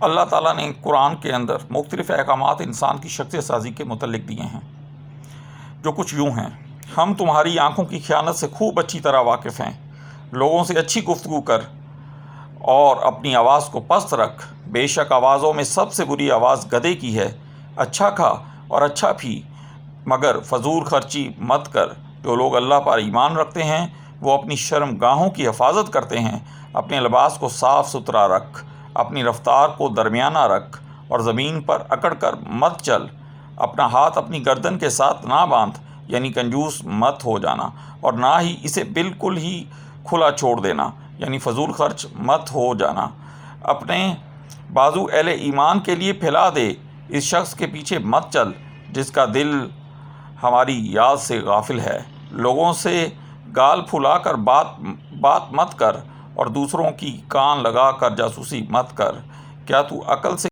اللہ تعالیٰ نے قرآن کے اندر مختلف احکامات انسان کی شخصیت سازی کے متعلق دیے ہیں، جو کچھ یوں ہیں: ہم تمہاری آنکھوں کی خیانت سے خوب اچھی طرح واقف ہیں، لوگوں سے اچھی گفتگو کر اور اپنی آواز کو پست رکھ، بے شک آوازوں میں سب سے بری آواز گدھے کی ہے، اچھا کھا اور اچھا پی، مگر فضول خرچی مت کر۔ جو لوگ اللہ پر ایمان رکھتے ہیں وہ اپنی شرم گاہوں کی حفاظت کرتے ہیں، اپنے لباس کو صاف ستھرا رکھ، اپنی رفتار کو درمیانہ رکھ اور زمین پر اکڑ کر مت چل، اپنا ہاتھ اپنی گردن کے ساتھ نہ باندھ، یعنی کنجوس مت ہو جانا، اور نہ ہی اسے بالکل ہی کھلا چھوڑ دینا، یعنی فضول خرچ مت ہو جانا۔ اپنے بازو اہل ایمان کے لیے پھیلا دے، اس شخص کے پیچھے مت چل جس کا دل ہماری یاد سے غافل ہے۔ لوگوں سے گال پھلا کر بات مت کر اور دوسروں کی کان لگا کر جاسوسی مت کر۔ کیا تو عقل سے